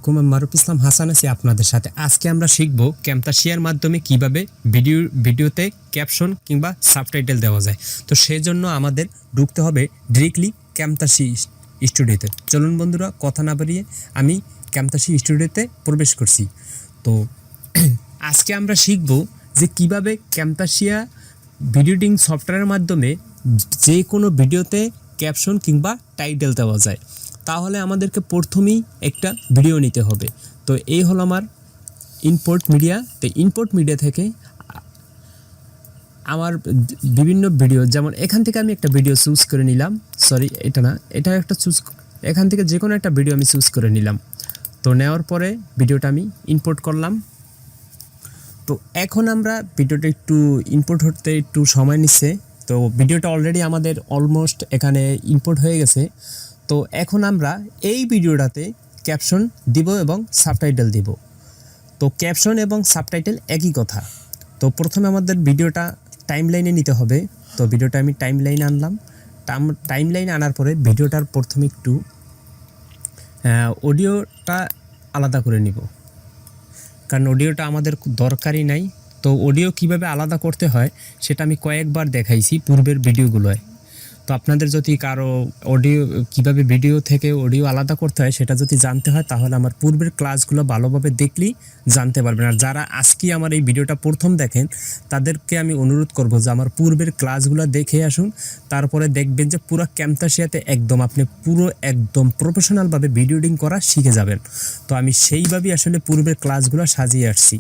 আলাইকুম, আমি মারুফ ইসলাম হাসান আছি আপনাদের সাথে। আজকে আমরা শিখব ক্যামতাসিয়ার মাধ্যমে কিভাবে ভিডিওতে ক্যাপশন কিংবা সাবটাইটেল দেওয়া যায়। তো সেই জন্য আমাদের ঢুকতে হবে ডিরেক্টলি ক্যামতাসি স্টুডিওতে। চলুন বন্ধুরা, কথা না বাড়িয়ে আমি ক্যামতাসি স্টুডিওতে প্রবেশ করছি। তো আজকে আমরা শিখব যে কিভাবে ক্যামতাসিয়া ভিডিও এডিটিং সফটওয়্যারের মাধ্যমে যে কোনো ভিডিওতে ক্যাপশন কিংবা টাইটেল দেওয়া যায়। তাহলে আমাদেরকে প্রথমেই একটা ভিডিও নিতে হবে। তো এই হলো আমার ইম্পোর্ট মিডিয়া। তো ইম্পোর্ট মিডিয়া থেকে আমার বিভিন্ন ভিডিও, যেমন এখান থেকে আমি একটা ভিডিও চুজ করে নিলাম। সরি, এটা না, এটা একটা এখান থেকে যে কোনো একটা ভিডিও আমি চুজ করে নিলাম। তো নেওয়ার পরে ভিডিওটা আমি ইম্পোর্ট করলাম। তো এখন আমরা ভিডিওটা একটু ইম্পোর্ট হতে একটু সময় নিচ্ছে। তো ভিডিওটা অলরেডি আমাদের অলমোস্ট এখানে ইম্পোর্ট হয়ে গেছে। তো এখন আমরা এই ভিডিওটাতে ক্যাপশন দিব এবং সাবটাইটেল দিব। তো ক্যাপশন এবং সাবটাইটেল একই কথা। তো প্রথমে আমাদের ভিডিওটা টাইমলাইনে নিতে হবে। তো ভিডিওটা আমি টাইমলাইনে আনলাম। টাইমলাইনে আনার পরে ভিডিওটার প্রথমে একটু অডিওটা আলাদা করে নিব, কারণ অডিওটা আমাদের দরকারই নাই। তো অডিও কিভাবে আলাদা করতে হয় সেটা আমি কয়েকবার দেখাইছি পূর্বের ভিডিওগুলোয়। তো আপনাদের যদি কারো অডিও কিভাবে ভিডিও থেকে অডিও আলাদা করতে হয় সেটা যদি জানতে হয়, তাহলে আমার পূর্বের ক্লাসগুলো ভালোভাবে দেখলেই জানতে পারবেন। আর যারা আজকে আমার এই ভিডিওটা প্রথম দেখেন তাদেরকে আমি অনুরোধ করব যে আমার পূর্বের ক্লাসগুলো দেখে আসুন। তারপরে দেখবেন যে পুরো ক্যামতাসিয়াতে আপনি একদম প্রফেশনালভাবে ভিডিও এডিটিং করা শিখে যাবেন। তো আমি সেইভাবেই আসলে পূর্বের ক্লাসগুলো সাজিয়ে আসছি।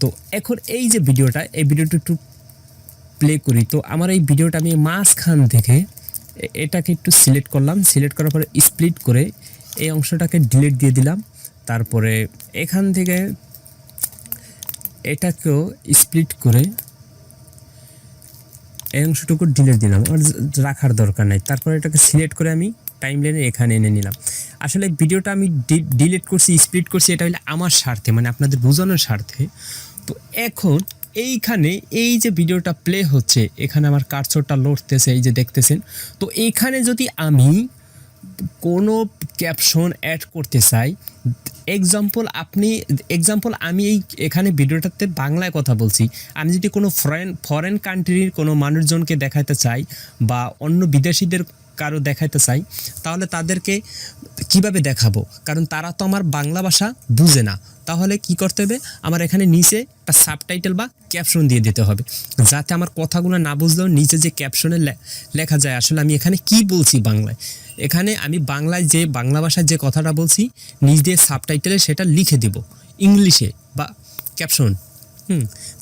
তো এখন এই যে ভিডিওটা, এই ভিডিওটা একটু প্লে করি। তো আমার এই ভিডিওটা আমি মাঝখান থেকে এটাকে একটু সিলেক্ট করলাম। সিলেক্ট করার পরে স্প্লিট করে এই অংশটাকে ডিলিট দিয়ে দিলাম। তারপরে এখান থেকে এটাকেও স্প্লিট করে এই অংশটুকু ডিলিট দিলাম, আর রাখার দরকার নাই। তারপরে এটাকে সিলেক্ট করে আমি টাইমলাইনে এখানে এনে নিলাম। আসলে ভিডিওটা আমি ডিলিট করছি, স্প্লিট করছি, এটা হলে আমার স্বার্থে, মানে আপনাদের বোঝানোর স্বার্থে। তো এখন এইখানে এই যে ভিডিওটা প্লে হচ্ছে, এখানে আমার কার্সরটা লড়তেছে, এই যে দেখতেছেন। তো এইখানে যদি আমি কোনো ক্যাপশন অ্যাড করতে চাই, এক্সাম্পল আমি এখানে ভিডিওটাতে বাংলায় কথা বলছি, আমি যদি কোনো ফরেন কান্ট্রির কোনো মানুষজনকে দেখাতে চাই বা অন্য বিদেশিদের কারো দেখাতে চাই, তাহলে তাদেরকে কিভাবে দেখাবো? কারণ তারা তো আমার বাংলা ভাষা বুঝে না। তাহলে কি করতে হবে? আমার এখানে নিচে একটা সাবটাইটেল বা ক্যাপশন দিয়ে দিতে হবে, যাতে আমার কথাগুলো না বুঝলেও নিচে যে ক্যাপশনে লেখা যায় আসলে আমি এখানে কি বলছি বাংলায়। এখানে আমি বাংলায় যে বাংলা ভাষায় যে কথাটা বলছি নিচ দিয়ে সাবটাইটেলে সেটা লিখে দেব ইংলিশে বা ক্যাপশন।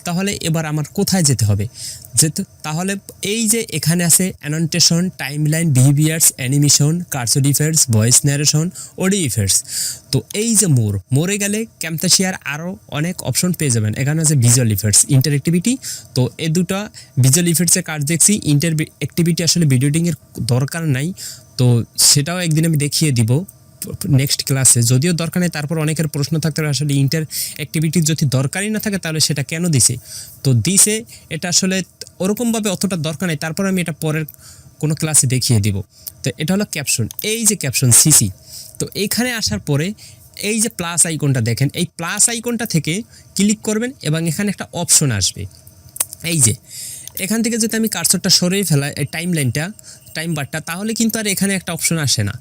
তাহলে এবার আমার কোথায় যেতে হবে? তাহলে এই যে এখানে আছে annotation, timeline, behaviours, animation, cursor effects, voice narration, audio effects. তো এই যে মোরে গেলে ক্যামতাসিয়ার আরও অনেক অপশন পেয়ে যাবেন। এখানে আছে ভিজুয়াল ইফেক্টস, ইন্টারঅ্যাক্টিভিটি। তো এই দুটো ভিজুয়াল ইফেক্টসের কাজ দেখছি। ইন্টারঅ্যাক্টিভিটি আসলে ভিডিও এডিটিংয়ের দরকার নাই, তো সেটাও একদিন আমি দেখিয়ে দিব নেক্সট ক্লাসে। যদিও দরকার নেই, তারপর অনেকের প্রশ্ন থাকতে পারে আসলে ইন্টারঅ্যাক্টিভিটি যদি দরকারই না থাকে তাহলে সেটা কেন দিছে। তো দিছে, এটা আসলে ওরকমভাবে অতটা দরকার নেই, তারপর আমি এটা পরের কোনো ক্লাসে দেখিয়ে দিব। তো এটা হলো ক্যাপশন। এই যে ক্যাপশন সিসি, তো এইখানে আসার পরে এই যে প্লাস আইকনটা দেখেন, এই প্লাস আইকনটা থেকে ক্লিক করবেন এবং এখানে একটা অপশন আসবে। এই যে এখান থেকে যদি আমি কার্সরটা সরিয়ে ফেলাই এই টাইম বারটা, তাহলে কিন্তু আর এখানে একটা অপশন আসে না।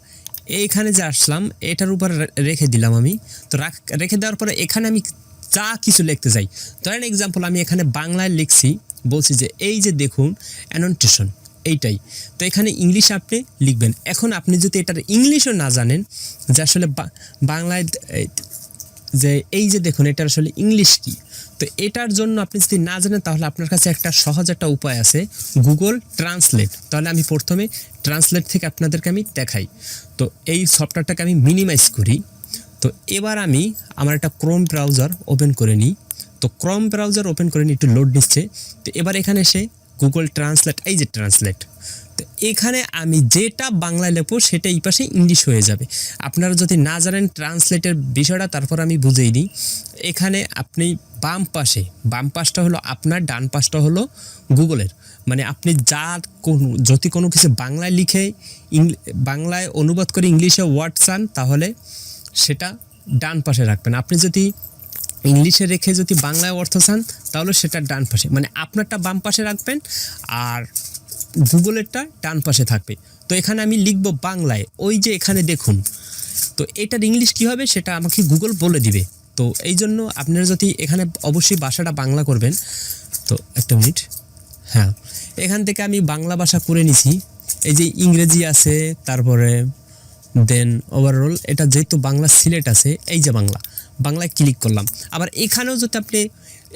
এইখানে যে আসলাম এটার উপর রেখে দিলাম আমি। তো রেখে দেওয়ার পরে এখানে আমি যা কিছু লিখতে চাই, ধরেন এক্সাম্পল আমি এখানে বাংলায় লিখছি, বলছি যে এই যে দেখুন অ্যানোটেশন, এইটাই। তো এখানে ইংলিশ আপনি লিখবেন। এখন আপনি যদি এটার ইংলিশও না জানেন যে আসলে বাংলায় যে এই যে দেখুন এটার আসলে ইংলিশ কি, তো এটার জন্য আপনি যদি না জানেন তাহলে আপনার কাছে একটা সহজ একটা উপায় আছে, গুগল ট্রান্সলেট। তাহলে আমি প্রথমে ট্রান্সলেট থেকে আপনাদেরকে আমি দেখাই। তো এই সফটওয়্যারটাকে আমি মিনিমাইজ করি। তো এবার আমি আমার একটা ক্রোম ব্রাউজার ওপেন করে নিই। তো ক্রোম ব্রাউজার ওপেন করে নিই, একটু লোড নিচ্ছে। তো এবার এখানে এসে গুগল ট্রান্সলেট, এই যে ট্রান্সলেট, তো এখানে আমি যেটা বাংলায় লিখবো সেটা এই পাশে ইংলিশ হয়ে যাবে। আপনারা যদি না জানেন ট্রান্সলেটের বিষয়টা, তারপর আমি বুঝিয়ে দিই। এখানে আপনি বাম পাশটা হলো আপনার, ডান পাশটা হলো গুগলের। মানে আপনি যদি কোনো কিছু বাংলায় লিখে বাংলায় অনুবাদ করে ইংলিশে ওয়ার্ড চান, তাহলে সেটা ডান পাশে রাখবেন। আপনি যদি ইংলিশে রেখে যদি বাংলায় অর্থ চান তাহলে সেটা ডান পাশে, মানে আপনারটা বাম পাশে রাখবেন আর গুগলেরটা ডান পাশে থাকবে। তো এখানে আমি লিখব বাংলায়, ওই যে এখানে দেখুন। তো এটার ইংলিশ কী হবে সেটা আমাকে গুগল বলে দিবে। তো এই জন্য আপনারা যদি এখানে অবশ্যই ভাষাটা বাংলা করবেন। তো একটা মিনিট, হ্যাঁ, এখান থেকে আমি বাংলা ভাষা করে নিছি। এই যে ইংরেজি আছে, তারপরে দেন ওভারঅল এটা যেহেতু বাংলা সিলেট আছে, এই যে বাংলায় ক্লিক করলাম। আবার এখানেও যদি আপনি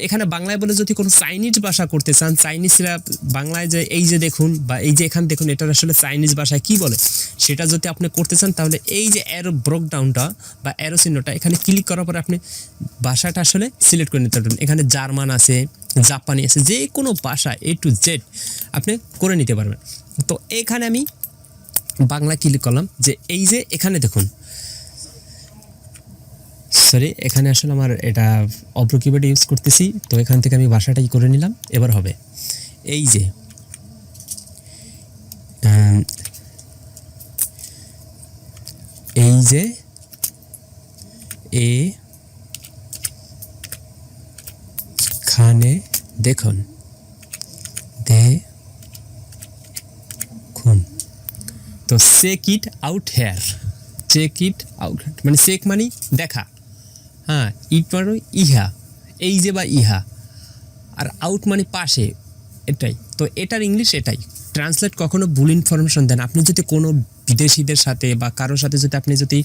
এখানে বাংলায় বলে যদি কোনো চাইনিজ ভাষা করতে চান, চাইনিজরা বাংলায় যে এই যে দেখুন বা এই যে এখানে দেখুন, এটার আসলে চাইনিজ ভাষায় কি বলে সেটা যদি আপনি করতে চান, তাহলে এই যে অ্যারো ব্রোকডাউনটা বা অ্যারো চিহ্নটা এখানে ক্লিক করার পরে আপনি ভাষাটা আসলে সিলেক্ট করে নিতে পারবেন। এখানে জার্মান আছে, জাপানি আছে, যে কোনো ভাষা A to Z আপনি করে নিতে পারবেন। তো এখানে আমি বাংলা ক্লিক করলাম, যে এই যে এখানে দেখুন, সরি এখানে আসলে আমার এটা অব্র কিবোর্ড ইউজ করতেছি, তো এখান থেকে আমি ভাষাটাই করে নিলাম। এবার হবে এই যে এখানে দেখুন, তো check it out here, check it out মানে চেক মানে দেখা, হ্যাঁ, ইট মানে ইহা, এই যে বা ইহা, আর আউট মানে পাশে, এটাই। তো এটার ইংলিশ এটাই। ট্রান্সলেট কখনো ভুল ইনফরমেশন দেন। আপনি যদি কোনো বিদেশিদের সাথে বা কারোর সাথে যদি আপনি যদি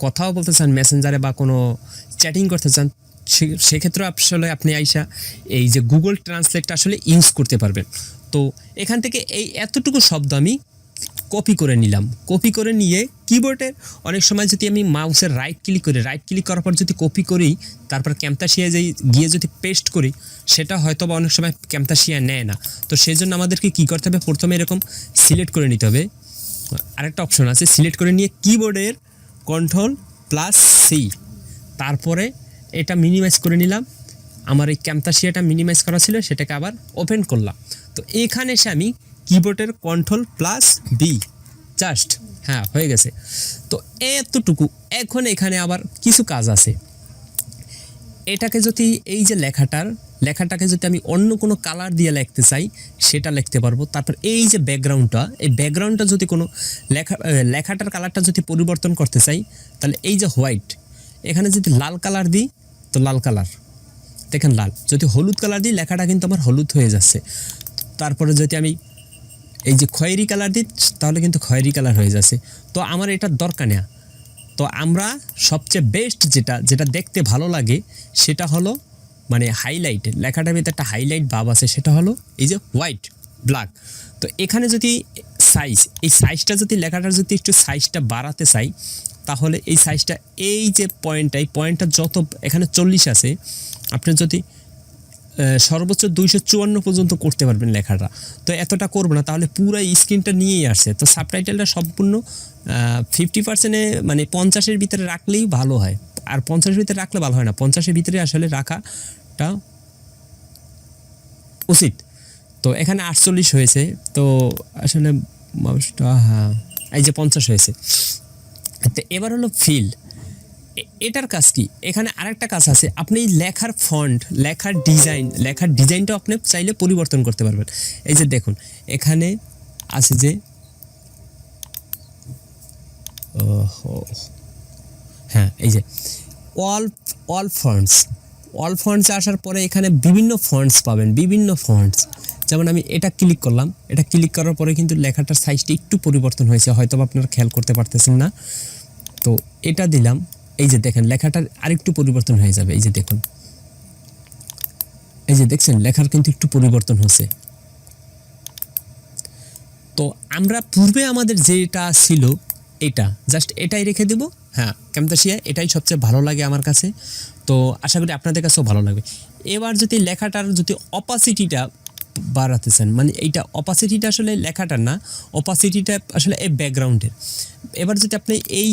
কথাও বলতে চান মেসেঞ্জারে বা কোনো চ্যাটিং করতে চান, সেক্ষেত্রে আসলে আপনি আইসা এই যে গুগল ট্রান্সলেটটা আসলে ইউজ করতে পারবেন। তো এখান থেকে এই এতটুকু শব্দ আমি কপি করে নিলাম। কপি করে নিয়ে কিবোর্ডের অনেক সময় যদি আমি মাউসের রাইট ক্লিক করার পর যদি কপি করি, তারপর ক্যামতাসিয়া গিয়ে যদি পেস্ট করি, সেটা হয়তো বা অনেক সময় ক্যামতাসিয়া নেয় না। তো সেই জন্য আমাদেরকে কী করতে হবে, প্রথমে এরকম সিলেক্ট করে নিতে হবে। আরেকটা অপশন আছে, সিলেক্ট করে নিয়ে কিবোর্ডের Ctrl+C, তারপরে এটা মিনিমাইজ করে নিলাম। আমার এই ক্যামতাসিয়াটা মিনিমাইজ করা ছিল, সেটাকে আবার ওপেন করলাম। তো এখানে এসে আমি কিবোর্ডের Ctrl+B, জাস্ট, হ্যাঁ, হয়ে গেছে। তো এতটুকু। এখন এখানে আবার কিছু কাজ আছে। এটাকে যদি এই যে লেখাটাকে যদি আমি অন্য কোনো কালার দিয়ে লিখতে চাই, সেটা লিখতে পারবো। তারপর এই যে এই ব্যাকগ্রাউন্ডটা যদি কোনো লেখাটার কালারটা যদি পরিবর্তন করতে চাই, তাহলে এই যে হোয়াইট, এখানে যদি লাল কালার দিই তো লাল কালার, দেখেন লাল। যদি হলুদ কালার দিই, লেখাটা কিন্তু আমার হলুদ হয়ে যাচ্ছে। তারপরে যদি আমি এই যে খয়েরি কালার দিই, তাহলে কিন্তু খয়েরি কালার হয়ে যাচ্ছে। তো আমার এটার দরকার নেই। তো আমরা সবচেয়ে বেস্ট যেটা দেখতে ভালো লাগে, সেটা হলো মানে হাইলাইট, লেখাটার ভিতরে একটা হাইলাইট ভাব আছে, সেটা হলো এই যে হোয়াইট ব্ল্যাক। তো এখানে যদি এই সাইজটা যদি লেখাটার যদি একটু সাইজটা বাড়াতে চাই, তাহলে এই সাইজটা এই যে পয়েন্টটা যত এখানে 40 আছে, আপনি যদি সর্বোচ্চ 254 পর্যন্ত করতে পারবেন লেখাটা। তো এতটা করবো না, তাহলে পুরো স্ক্রিনটা নিয়েই আসছে। তো সাবটাইটেলটা সম্পূর্ণ 50%-এ মানে 50-এর ভিতরে রাখলেই ভালো হয়। আর 50-এর ভিতরে রাখলে ভালো হয় না, 50-এর ভিতরে আসলে রাখাটা উচিত। তো এখানে 48 হয়েছে, তো আসলে মাউসটা, হ্যাঁ, এই যে 50 হয়েছে। তো এবার হলো ফিল। এটার কাজ কি? এখানে আরেকটা কাজ আছে, আপনি লেখার ফন্ট, লেখার ডিজাইনটাও আপনি চাইলে পরিবর্তন করতে পারবেন। এই যে দেখুন, এখানে আছে যে হ্যাঁ, এই যে অল ফন্টস আসার পরে এখানে বিভিন্ন ফন্টস পাবেন, বিভিন্ন ফন্টস। যেমন আমি এটা ক্লিক করলাম, এটা ক্লিক করার পরে কিন্তু লেখাটার সাইজটা একটু পরিবর্তন হয়েছে, হয়তো আপনারা খেয়াল করতে পারতেছেন না। তো এটা দিলাম, এই যে দেখেন লেখাটার আরেকটু পরিবর্তন হয়ে যাবে। এই যে দেখুন, এই যে দেখছেন লেখার কিন্তু একটু পরিবর্তন হচ্ছে। তো আমরা পূর্বে আমাদের যেটা ছিল, এটা জাস্ট এটাই রেখে দেব। হ্যাঁ, ক্যামতাসিয়া এটাই সবচেয়ে ভালো লাগে আমার কাছে। তো আশা করি আপনাদের কাছেও ভালো লাগবে। এবার যদি লেখাটার যদি অপাসিটিটা বাড়াতে চান, মানে এইটা অপাসিটিটা আসলে লেখাটার না, অপাসিটিটা আসলে এই ব্যাকগ্রাউন্ডের। এবার যদি আপনি এই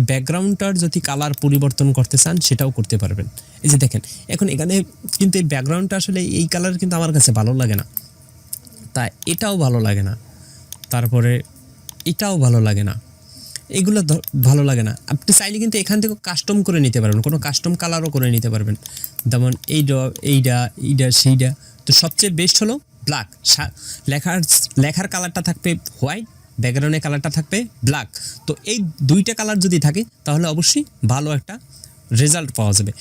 ব্যাকগ্রাউন্ডটার যদি কালার পরিবর্তন করতে চান, সেটাও করতে পারবেন। এই যে দেখেন, এখন এখানে কিন্তু এই ব্যাকগ্রাউন্ডটা আসলে এই কালার কিন্তু আমার কাছে ভালো লাগে না, তা এটাও ভালো লাগে না, তারপরে এটাও ভালো লাগে না। এগুলো ভালো লাগে না। আপনি চাইলে কিন্তু এখান থেকে কাস্টম করে নিতে পারবেন, কোনো কাস্টম কালারও করে নিতে পারবেন, যেমন এইটা সেইটা। তো সবচেয়ে বেস্ট হলো ব্ল্যাক, লেখার কালারটা থাকবে হোয়াইট, ব্যাকগ্রাউন্ডের কালারটা থাকবে ব্ল্যাক। তো এই দুইটা কালার যদি থাকে তাহলে অবশ্যই ভালো একটা রেজাল্ট পাওয়া যাবে।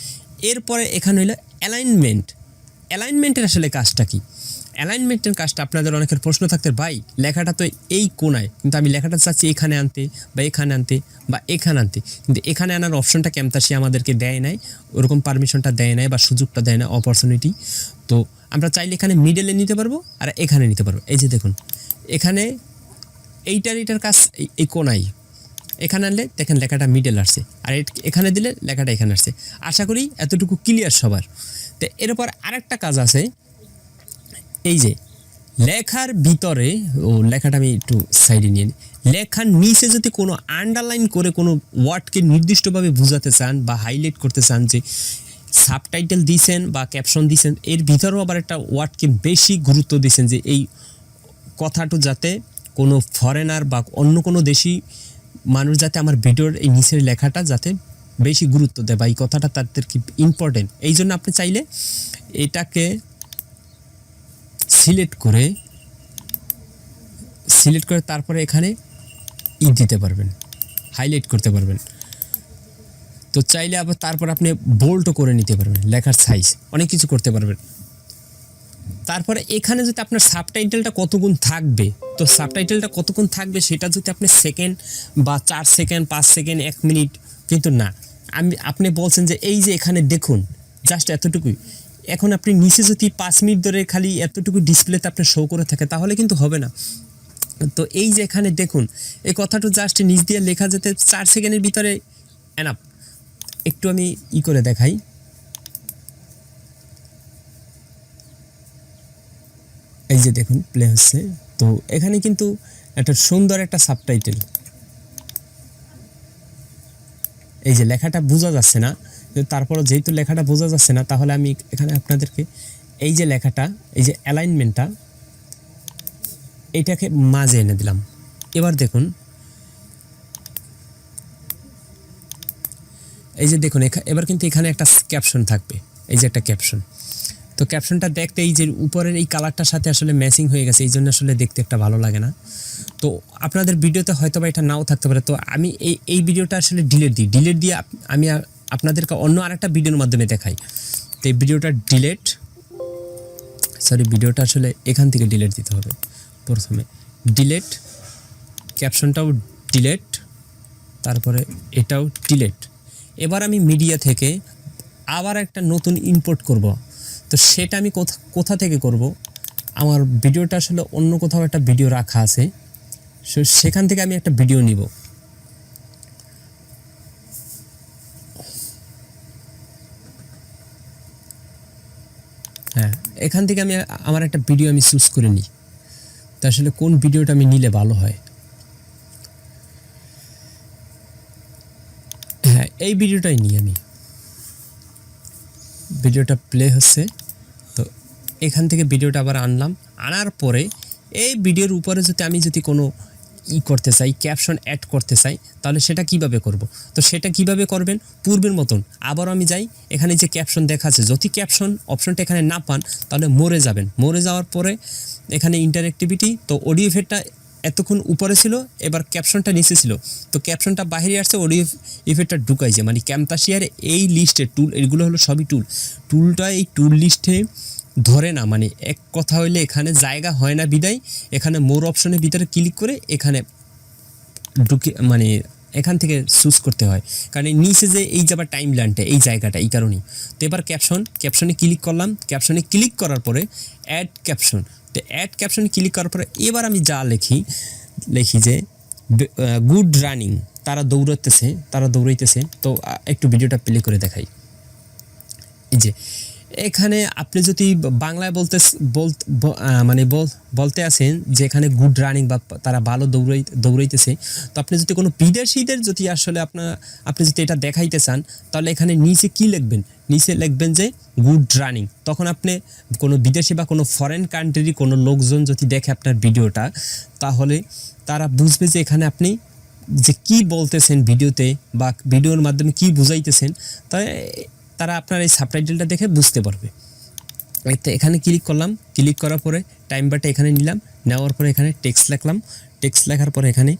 এরপরে এখানে হলো অ্যালাইনমেন্টের আসলে কাজটা কি? অ্যালাইনমেন্টের কাজটা আপনাদের অনেকের প্রশ্ন থাকতে, ভাই লেখাটা তো এই কোণায়, কিন্তু আমি লেখাটা চাচ্ছি এখানে আনতে বা এখানে আনতে বা এখানে আনতে, কিন্তু এখানে আনার অপশনটা ক্যামতাসিয়া আমাদেরকে দেয় নাই, ওরকম পারমিশনটা দেয় নাই বা সুযোগটা দেয় না, অপরচুনিটি। তো আমরা চাইলে এখানে মিডলে নিতে পারবো আর এখানে নিতে পারবো। এই যে দেখুন এখানে এইটার কাজ এই কোণায়, এখানে আনলে দেখেন লেখাটা মিডল আসছে, আর এখানে দিলে লেখাটা এখানে আসছে। আশা করি এতটুকু ক্লিয়ার সবার। তো এরপর আরেকটা কাজ আছে, এই যে লেখার ভিতরে, লেখাটা আমি একটু সাইডে নিয়ে নিই, লেখার নিচে যদি কোনো আন্ডারলাইন করে কোনো ওয়ার্ডকে নির্দিষ্টভাবে বোঝাতে চান বা হাইলাইট করতে চান, যে সাবটাইটেল দিয়েছেন বা ক্যাপশন দিয়েছেন, এর ভিতরেও আবার একটা ওয়ার্ডকে বেশি গুরুত্ব দিয়েছেন, যে এই কথাটা যাতে কোনো ফরেনার বা অন্য কোনো দেশি মানুষ যাতে আমার ভিডিওর এই নিচের লেখাটা যাতে বেশি গুরুত্ব দেয় বা এই কথাটা তাদের কি ইম্পর্টেন্ট, এই জন্য আপনি চাইলে এটাকে সিলেক্ট করে তারপরে এখানে দিতে পারবেন, হাইলাইট করতে পারবেন। তো চাইলে আবার তারপর আপনি বোল্ডও করে নিতে পারবেন, লেখার সাইজ অনেক কিছু করতে পারবেন। তারপরে এখানে যদি আপনার সাবটাইটেলটা কতক্ষণ থাকবে, তো সাবটাইটেলটা কতক্ষণ থাকবে সেটা যদি আপনি সেকেন্ড বা 4 সেকেন্ড 5 সেকেন্ড 1 মিনিট, কিন্তু না, আপনি বলছেন যে এই যে এখানে দেখুন জাস্ট এতটুকুই, এখন আপনি নিচে যদি 5 মিনিট ধরে খালি এতটুকু ডিসপ্লেতে আপনার শো করে থাকে তাহলে কিন্তু হবে না। তো এই যে এখানে দেখুন এই কথাটা জাস্ট নিচ দিয়ে লেখা যেতে 4 সেকেন্ডের ভিতরে এনাফ। একটু আমি করে দেখাই, এই যে দেখুন প্লে হচ্ছে। তো এখানে কিন্তু একটা সুন্দর একটা সাবটাইটেল, এই যে লেখাটা বোঝা যাচ্ছে না, তারপরও যেহেতু লেখাটা বোঝা যাচ্ছে না, তাহলে আমি এখানে আপনাদেরকে এই যে লেখাটা, এই যে অ্যালাইনমেন্টটা, এইটাকে মাঝে এনে দিলাম। এবার দেখুন এই যে দেখুন এবার কিন্তু এখানে একটা ক্যাপশন থাকবে, এই যে একটা ক্যাপশন। তো ক্যাপশনটা দেখতে এই যে উপরের এই কালারটার সাথে আসলে ম্যাচিং হয়ে গেছে, এই জন্য আসলে দেখতে একটা ভালো লাগে না। তো আপনাদের ভিডিওতে হয়তো বা এটা নাও থাকতে পারে। তো আমি এই ভিডিওটা আসলে ডিলিট দিয়ে আমি আপনাদেরকে অন্য আরেকটা ভিডিওর মাধ্যমে দেখাই। তো এই ভিডিওটা ভিডিওটা আসলে এখান থেকে ডিলিট দিতে হবে। প্রথমে ডিলিট, ক্যাপশনটাও ডিলিট, তারপরে এটাও ডিলিট। এবার আমি মিডিয়া থেকে আবার একটা নতুন ইম্পোর্ট করব। তো সেটা আমি কোথা থেকে করব? আমার ভিডিওটা আসলে অন্য কোথাও একটা ভিডিও রাখা আছে, সেখান থেকে আমি একটা ভিডিও নিব। হ্যাঁ, এখান থেকে আমার একটা ভিডিও আমি চুজ করে নিই। তো আসলে কোন ভিডিওটা আমি নিলে ভালো হয়? হ্যাঁ, এই ভিডিওটাই নিই আমি। ভিডিওটা প্লে হচ্ছে। তো এখান থেকে ভিডিওটা আবার আনলাম, আনার পরে এই ভিডিওর উপরে আমি যদি কোনো করতে চাই, ক্যাপশন অ্যাড করতে চাই, তাহলে সেটা কিভাবে করব? তো সেটা কিভাবে করবেন? পূর্বের মতন আবারও আমি যাই, এখানে যে ক্যাপশন দেখা আছে, যদি ক্যাপশন অপশনটা এখানে না পান তাহলে মরে যাবেন। মরে যাওয়ার পরে এখানে ইন্টারেক্টিভিটি, তো অডিও ইফেক্টটা এতক্ষণ উপরে ছিল, এবার ক্যাপশনটা নিচে ছিল। তো ক্যাপশনটা বাইরে আসছে, অডিও ইফেক্টটা ঢুকাইছে। মানে ক্যামতাসিয়ার এই লিস্টে টুল, এগুলো হলো সবই টুলটা এই টুল লিস্টে ধরে না। মানে এক কথা হইলে এখানে জায়গা হয় না বিদায়, এখানে মোর অপশনের ভিতরে ক্লিক করে এখানে ঢুকে মানে এখান থেকে চুজ করতে হয়, কারণ এই নিচে যে এই যাবার টাইম লাইনটা এই জায়গাটা, এই কারণেই। তো এবার ক্যাপশনে ক্লিক করলাম। ক্যাপশনে ক্লিক করার পরে অ্যাড ক্যাপশন, তো অ্যাড ক্যাপশনে ক্লিক করার পরে এবার আমি যা লিখি যে গুড রানিং, তারা দৌড়াইতেছে। তো একটু ভিডিওটা প্লে করে দেখাই। এই যে এখানে আপনি যদি বাংলায় বলতে আছেন যে এখানে গুড রানিং বা তারা ভালো দৌড়াইতেছে, তো আপনি যদি কোনো বিদেশিদের যদি আসলে আপনি যদি এটা দেখাইতে চান, তাহলে এখানে নিচে কি লিখবেন? নিচে লিখবেন যে গুড রানিং। তখন আপনি কোনো বিদেশি বা কোনো ফরেন কান্ট্রির কোনো লোকজন যদি দেখে আপনার ভিডিওটা, তাহলে তারা বুঝবে যে এখানে আপনি যে কি বলতেছেন ভিডিওতে বা ভিডিওর মাধ্যমে কি বুঝাইতেছেন, তারা আপনার এই সাবটাইটেলটা দেখে বুঝতে পারবে। তো এখানে ক্লিক করলাম, ক্লিক করার পরে টাইম বারটা এখানে নিলাম, নেওয়ার পরে এখানে টেক্সট লিখলাম, টেক্সট লেখার পরে এখানে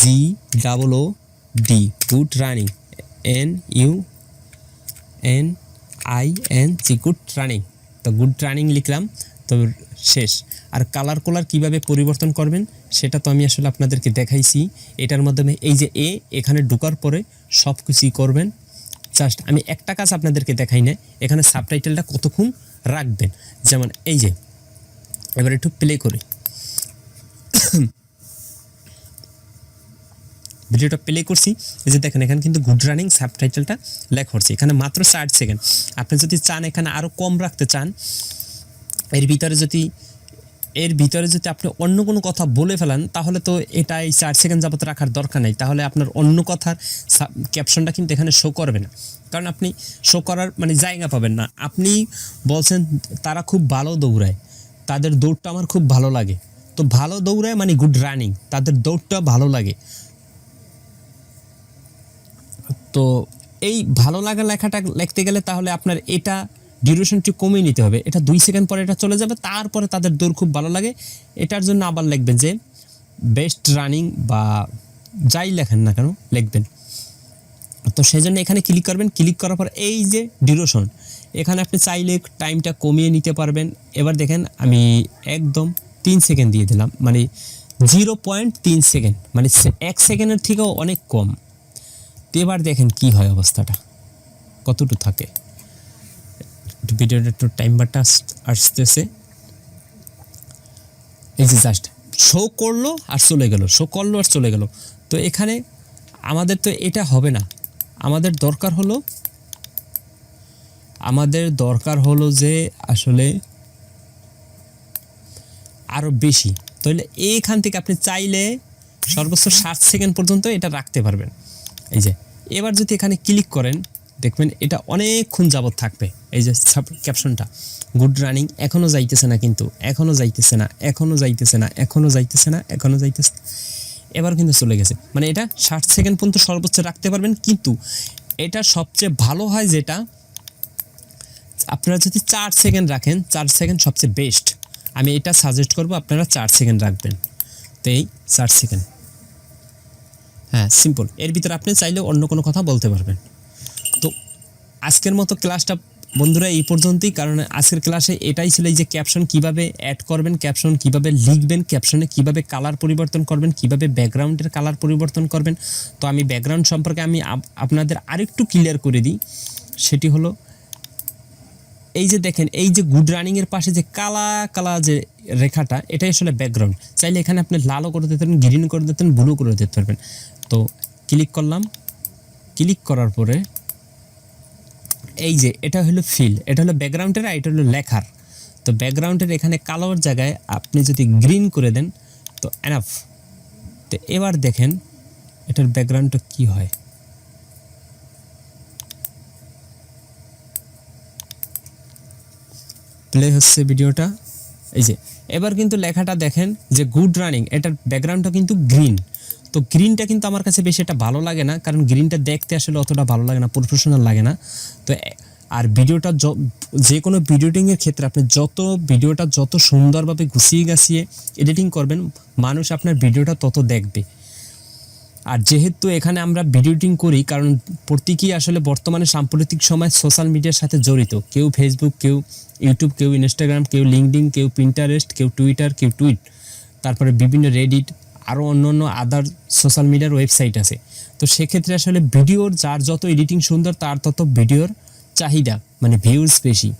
GOOD good running NUNING good running, তো গুড রানিং লিখলাম, তো শেষ। আর কালার কীভাবে পরিবর্তন করবেন সেটা তো আমি আসলে আপনাদেরকে দেখাইছি। এটার মাধ্যমে এই যে এখানে ঢোকার পরে সব কিছুই করবেন। জাস্ট আমি একটা কাজ আপনাদেরকে দেখাই না, এখানে সাবটাইটেলটা কতক্ষণ রাখবেন। যেমন এই যে এবার একটু প্লে করি, ভিডিওটা প্লে করছি, এই যে দেখেন এখানে কিন্তু গুড রানিং সাবটাইটেলটা লেখা হচ্ছে, এখানে মাত্র 60 সেকেন্ড। আপনি যদি চান এখানে আরও কম রাখতে চান, এর ভিতরে যদি আপনি অন্য কোনো কথা বলে ফেলেন, তাহলে তো এটা এই 4 সেকেন্ড যাবত রাখার দরকার নেই। তাহলে আপনার অন্য কথার ক্যাপশনটা কিন্তু এখানে শো করবে না, কারণ আপনি শো করার মানে জায়গা পাবেন না। আপনি বলছেন তারা খুব ভালো দৌড়ায়, তাদের দৌড়টা আমার খুব ভালো লাগে, তো ভালো দৌড়ায় মানে গুড রানিং, তাদের দৌড়টা ভালো লাগে। তো এই ভালো লাগা লেখাটা লিখতে গেলে তাহলে আপনার এটা ডিউরেশনটি কমিয়ে নিতে হবে, এটা 2 সেকেন্ড পরে এটা চলে যাবে, তারপরে তাদের দৌড় খুব ভালো লাগে। এটার জন্য আবার লিখবেন যে বেস্ট রানিং বা যাই লেখেন না কেন লিখবেন। তো সেই জন্য এখানে ক্লিক করবেন, ক্লিক করার পর এই যে ডিউরেশন, এখানে আপনি চাইলে টাইমটা কমিয়ে নিতে পারবেন। এবার দেখেন আমি একদম 3 সেকেন্ড দিয়ে দিলাম, মানে 0.3 সেকেন্ড, মানে 1 সেকেন্ডের থেকেও অনেক কম। তো এবার দেখেন কি হয় অবস্থাটা, কতটুকু থাকে। ভিডিওটা একটু টাইম বারটা আসতেছে, এই যে জাস্ট শো করলো আর চলে গেল, শো করলো আর চলে গেল। তো এখানে আমাদের তো এটা হবে না, আমাদের দরকার হলো যে আসলে আরও বেশি। তাহলে এইখান থেকে আপনি চাইলে সর্বোচ্চ 60 সেকেন্ড পর্যন্ত এটা রাখতে পারবেন। এই যে এবার যদি এখানে ক্লিক করেন, দেখবেন এটা অনেকক্ষণ যাবত থাকবে। এই যে ক্যাপশনটা গুড রানিং এখনও যাইতেছে না, কিন্তু এখনও যাইতেছে না, এবার কিন্তু চলে গেছে। মানে এটা 60 সেকেন্ড পর্যন্ত সর্বোচ্চ রাখতে পারবেন, কিন্তু এটা সবচেয়ে ভালো হয় যেটা আপনারা যদি 4 সেকেন্ড রাখেন, 4 সেকেন্ড সবচেয়ে বেস্ট। আমি এটা সাজেস্ট করব আপনারা 4 সেকেন্ড রাখবেন। তো এই 4 সেকেন্ড, হ্যাঁ সিম্পল। এর ভিতরে আপনি চাইলে অন্য কোনো কথা বলতে পারবেন। তো আজকের মতো ক্লাসটা বন্ধুরা এই পর্যন্তই, কারণ আজকের ক্লাসে এটাই ছিল যে ক্যাপশন কিভাবে অ্যাড করবেন, ক্যাপশন কিভাবে লিখবেন, ক্যাপশনে কিভাবে কালার পরিবর্তন করবেন, কিভাবে ব্যাকগ্রাউন্ডের কালার পরিবর্তন করবেন। তো আমি ব্যাকগ্রাউন্ড সম্পর্কে আমি আপনাদের আরেকটু ক্লিয়ার করে দিই, সেটি হলো এই যে দেখেন এই যে গুড রানিংয়ের পাশে যে কালা যে রেখাটা, এটাই আসলে ব্যাকগ্রাউন্ড। চাইলে এখানে আপনি লালও করে দিতে পারেন, গ্রিন করে দিতে পারেন, ব্লু করে দিতে পারবেন। তো ক্লিক করলাম, ক্লিক করার পরে এই যে এটা হলো ফিল, এটা হলো ব্যাকগ্রাউন্ডের, আর এটা হলো লেখার। তো ব্যাকগ্রাউন্ডের এখানে কালোর জায়গায় আপনি যদি গ্রিন করে দেন তো এনাফ। তো এবার দেখেন এটার ব্যাকগ্রাউন্ডটা কি হয়। প্লে হচ্ছে ভিডিওটা, এই যে এবার কিন্তু লেখাটা দেখেন যে গুড রানিং, এটার ব্যাকগ্রাউন্ডটা কিন্তু গ্রিন। তো গ্রিনটা কিন্তু আমার কাছে বেশি এটা ভালো লাগে না, কারণ গ্রিনটা দেখতে আসলে অতটা ভালো লাগে না, প্রফেশনাল লাগে না। তো আর ভিডিওটা যে কোনো এডিটিংয়ের ক্ষেত্রে আপনি ভিডিওটা যত সুন্দরভাবে গুছিয়ে গাছিয়ে এডিটিং করবেন, মানুষ আপনার ভিডিওটা তত দেখবে। আর যেহেতু এখানে আমরা ভিডিও এডিটিং করি, কারণ প্রত্যেকেই আসলে বর্তমানে সাম্প্রতিক সময় সোশ্যাল মিডিয়ার সাথে জড়িত, কেউ ফেসবুক, কেউ ইউটিউব, কেউ ইনস্টাগ্রাম, কেউ লিঙ্কডইন, কেউ পিন্টারেস্ট, কেউ টুইটার, কেউ টুইট, তারপরে বিভিন্ন রেডিট, আরও অন্য আদার সোশ্যাল মিডিয়ার ওয়েবসাইট আছে। তো সেক্ষেত্রে আসলে ভিডিওর যার যত এডিটিং সুন্দর, তার তত ভিডিওর চাহিদা মানে ভিউজ বেশি।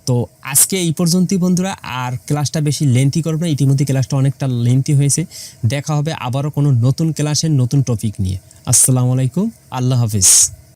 তো আজকে এই পর্যন্তই বন্ধুরা, আর ক্লাসটা বেশি লেন্থি করব না, ইতিমধ্যে ক্লাসটা অনেকটা লেন্থি হয়েছে। দেখা হবে আবারও কোনো নতুন ক্লাসের নতুন টপিক নিয়ে। আসসালামু আলাইকুম, আল্লাহ হাফিজ।